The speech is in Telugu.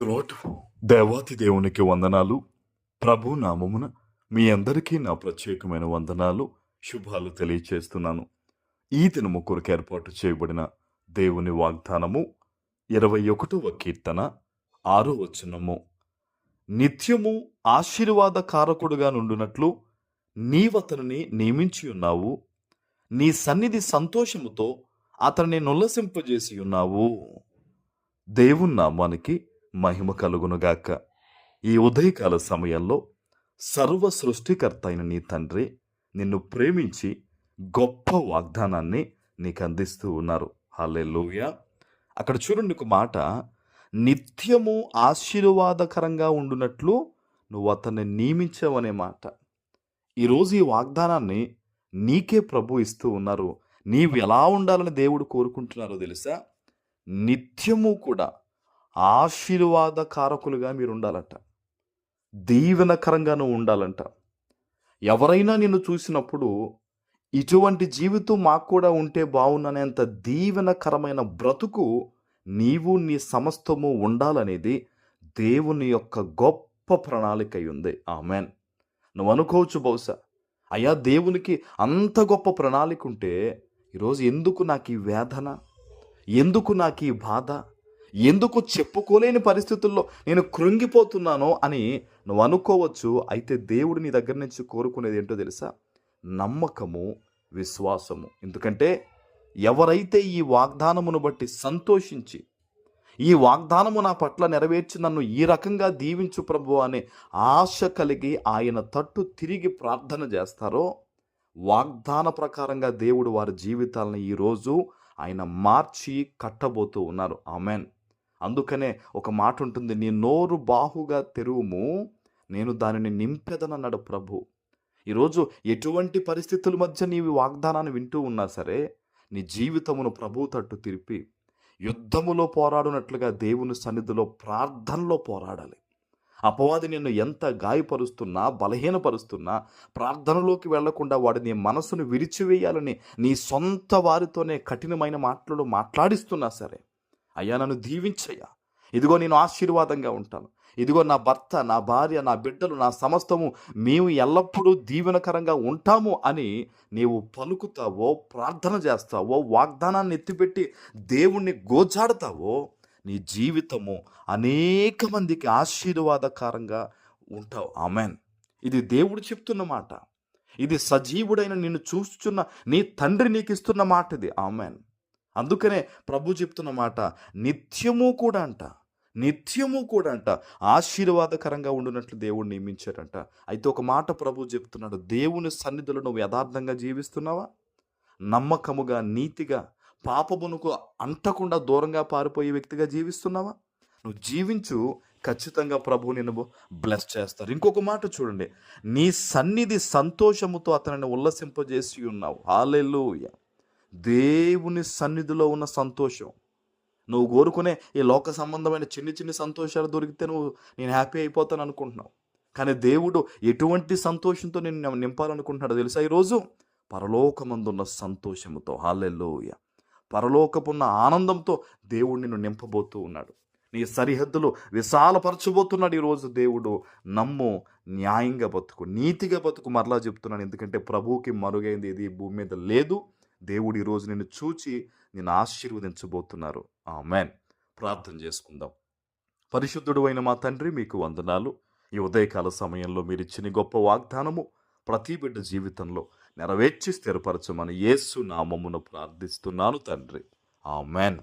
రోడ్ దేవాతి దేవునికి వందనాలు. ప్రభు నామమున మీ అందరికీ నా ప్రత్యేకమైన వందనాలు, శుభాలు తెలియచేస్తున్నాను. ఈ దినము కొరకు ఏర్పాటు చేయబడిన దేవుని వాగ్దానము 21వ కీర్తన 6వ వచనము. నిత్యము ఆశీర్వాద కారకుడుగా నుండునట్లు నీవతనిని నియమించి ఉన్నావు, నీ సన్నిధి సంతోషముతో అతన్ని నుల్లసింపజేసి ఉన్నావు. దేవుని నామానికి మహిమ కలుగునుగాక. ఈ ఉదయకాల సమయంలో సర్వ సృష్టికర్త అయిన నీ తండ్రి నిన్ను ప్రేమించి గొప్ప వాగ్దానాన్ని నీకు అందిస్తూ ఉన్నారు. హల్లెలూయా. అక్కడ చూడండి ఒక మాట, నిత్యము ఆశీర్వాదకరంగా ఉండునట్లు నువ్వు అతన్ని నియమించావనే మాట. ఈరోజు ఈ వాగ్దానాన్ని నీకే ప్రభు ఇస్తూ ఉన్నారు. నీవు ఎలా ఉండాలని దేవుడు కోరుకుంటున్నారో తెలుసా? నిత్యము కూడా ఆశీర్వాదకారకులుగా మీరు ఉండాలంట, దీవెనకరంగా నువ్వు ఉండాలంట. ఎవరైనా నిన్ను చూసినప్పుడు ఇటువంటి జీవితం మాకు కూడా ఉంటే బాగున్ననేంత దీవెనకరమైన బ్రతుకు నీవు నీ సమస్తము ఉండాలనేది దేవుని యొక్క గొప్ప ప్రణాళిక అయి ఉంది. ఆమెన్. నువ్వు అనుకోవచ్చు బహుశా, అయ్యా దేవునికి అంత గొప్ప ప్రణాళిక ఉంటే ఈరోజు ఎందుకు నాకు ఈ వేదన, ఎందుకు నాకు ఈ బాధ, ఎందుకు చెప్పుకోలేని పరిస్థితుల్లో నేను కృంగిపోతున్నానో అని నువ్వు అనుకోవచ్చు. అయితే దేవుడు నీ దగ్గర నుంచి కోరుకునేది ఏంటో తెలుసా? నమ్మకము, విశ్వాసము. ఎందుకంటే ఎవరైతే ఈ వాగ్దానమును బట్టి సంతోషించి, ఈ వాగ్దానము నా పట్ల నెరవేర్చి నన్ను ఈ రకంగా దీవించు ప్రభు అనే ఆశ కలిగి ఆయన తట్టు తిరిగి ప్రార్థన చేస్తారో, వాగ్దాన ప్రకారంగా దేవుడు వారి జీవితాలను ఈరోజు ఆయన మార్చి కట్టబోతూ ఉన్నారు. ఆమెన్. అందుకనే ఒక మాట ఉంటుంది, నీ నోరు బాహుగా తెరువుము, నేను దానిని నింపెదనన్నాడు ప్రభు. ఈరోజు ఎటువంటి పరిస్థితుల మధ్య నీవి వాగ్దానాన్ని వింటూ ఉన్నా సరే, నీ జీవితమును ప్రభు తట్టు తిరిపి యుద్ధములో పోరాడునట్లుగా దేవుని సన్నిధిలో ప్రార్థనలో పోరాడాలి. అపవాది నిన్ను ఎంత గాయపరుస్తున్నా, బలహీనపరుస్తున్నా, ప్రార్థనలోకి వెళ్లకుండా వాడు నీ మనసును విరిచివేయాలని నీ సొంత వారితోనే కఠినమైన మాటలు మాట్లాడిస్తున్నా సరే, అయ్యా నన్ను దీవించయ్యా, ఇదిగో నేను ఆశీర్వాదంగా ఉంటాను, ఇదిగో నా భర్త, నా భార్య, నా బిడ్డలు, నా సమస్తము మేము ఎల్లప్పుడూ దీవెనకరంగా ఉంటాము అని నీవు పలుకుతావో, ప్రార్థన చేస్తావో, వాగ్దానాన్ని ఎత్తిపెట్టి దేవుణ్ణి గోజాడతావో, నీ జీవితము అనేక మందికి ఆశీర్వాదకరంగా ఉంటావు. ఆమెన్. ఇది దేవుడు చెప్తున్న మాట. ఇది సజీవుడైన నిన్ను చూస్తున్న నీ తండ్రి నీకు ఇస్తున్న మాట ఇది. ఆమెన్. అందుకనే ప్రభు చెప్తున్న మాట, నిత్యము కూడా అంట ఆశీర్వాదకరంగా ఉండునట్లు దేవుడు నియమించాడంట. అయితే ఒక మాట ప్రభు చెప్తున్నాడు, దేవుని సన్నిధిలో నువ్వు యథార్థంగా జీవిస్తున్నావా? నమ్మకముగా, నీతిగా, పాపమునకు అంటకుండా దూరంగా పారిపోయే వ్యక్తిగా జీవిస్తున్నావా? నువ్వు జీవించు, ఖచ్చితంగా ప్రభు నిన్ను బ్లెస్ చేస్తారు. ఇంకొక మాట చూడండి, నీ సన్నిధి సంతోషముతో అతనిని ఉల్లసింపజేసి ఉన్నావు. హల్లెలూయా. దేవుని సన్నిధిలో ఉన్న సంతోషం, నువ్వు కోరుకునే ఈ లోక సంబంధమైన చిన్ని సంతోషాలు దొరికితే నేను హ్యాపీ అయిపోతాను అనుకుంటున్నావు. కానీ దేవుడు ఎటువంటి సంతోషంతో నేను నింపాలనుకుంటున్నాడో తెలుసా? ఈరోజు పరలోకమందున్న సంతోషముతో, హల్లెలూయా, పరలోకపున్న ఆనందంతో దేవుడు నిన్ను నింపబోతూ ఉన్నాడు. నీ సరిహద్దులు విశాలపరచబోతున్నాడు ఈరోజు దేవుడు. నమ్ము, న్యాయంగా బతుకు, నీతిగా బతుకు. మరలా చెప్తున్నాను, ఎందుకంటే ప్రభువుకి మరుగైంది ఏది భూమి మీద లేదు. దేవుడు ఈరోజు నిన్ను చూచి నిన్ను ఆశీర్వదించబోతున్నారు. ఆమెన్. ప్రార్థన చేసుకుందాం. పరిశుద్ధుడు అయిన మా తండ్రి, మీకు వందనాలు. ఈ ఉదయకాల సమయంలో మీరు ఇచ్చిన గొప్ప వాగ్దానము ప్రతి బిడ్డ జీవితంలో నెరవేర్చి స్థిరపరచమని యేసు నామమున ప్రార్థిస్తున్నాను తండ్రి. ఆమెన్.